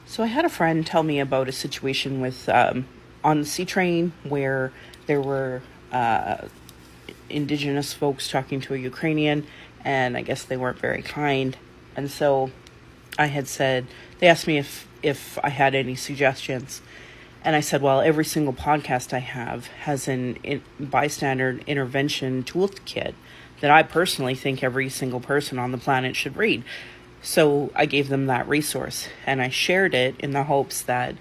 So I had a friend tell me about a situation with on the C train where there were indigenous folks talking to a Ukrainian, and I guess they weren't very kind. And so I had said, they asked me if I had any suggestions. And I said, well, every single podcast I have has an bystander intervention toolkit that I personally think every single person on the planet should read. So I gave them that resource, and I shared it in the hopes that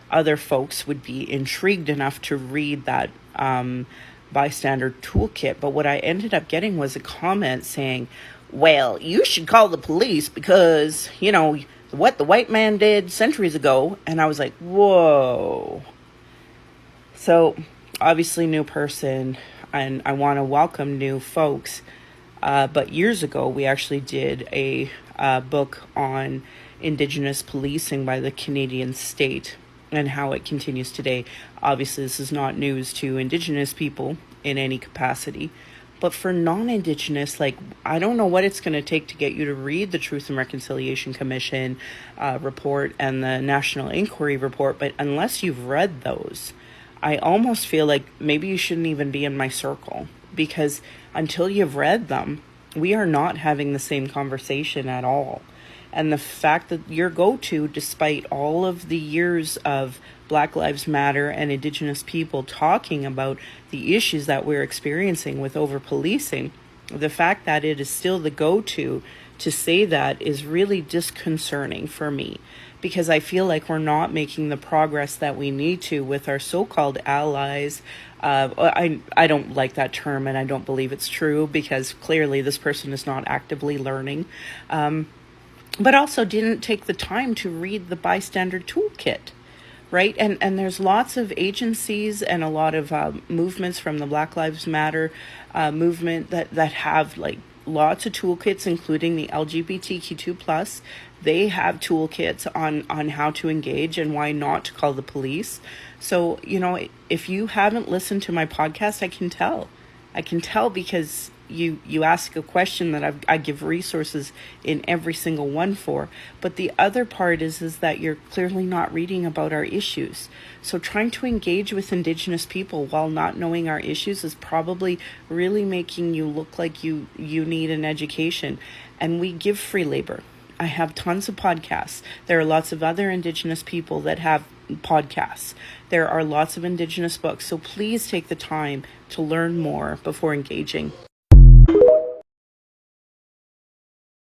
other folks would be intrigued enough to read that bystander toolkit. But what I ended up getting was a comment saying, well, you should call the police because, what the white man did centuries ago. And I was like, whoa. So obviously new person, and I want to welcome new folks. But years ago, we actually did a book on Indigenous policing by the Canadian state and how it continues today. Obviously, this is not news to Indigenous people in any capacity. But for non-Indigenous, I don't know what it's going to take to get you to read the Truth and Reconciliation Commission report and the National Inquiry report. But unless you've read those, I almost feel like maybe you shouldn't even be in my circle, because until you've read them, we are not having the same conversation at all. And the fact that your go-to, despite all of the years of Black Lives Matter and Indigenous people talking about the issues that we're experiencing with over-policing, the fact that it is still the go-to to say that is really disconcerting for me, because I feel like we're not making the progress that we need to with our so-called allies. I don't like that term, and I don't believe it's true, because clearly this person is not actively learning, but also didn't take the time to read the bystander toolkit, right? And there's lots of agencies and a lot of movements from the Black Lives Matter movement that have lots of toolkits, including the LGBTQ2+. They have toolkits on how to engage and why not to call the police. So, if you haven't listened to my podcast, I can tell because you ask a question that I give resources in every single one for. But the other part is that you're clearly not reading about our issues. So trying to engage with Indigenous people while not knowing our issues is probably really making you look like you need an education. And we give free labor. I have tons of podcasts. There are lots of other Indigenous people that have podcasts. There are lots of Indigenous books. So please take the time to learn more before engaging.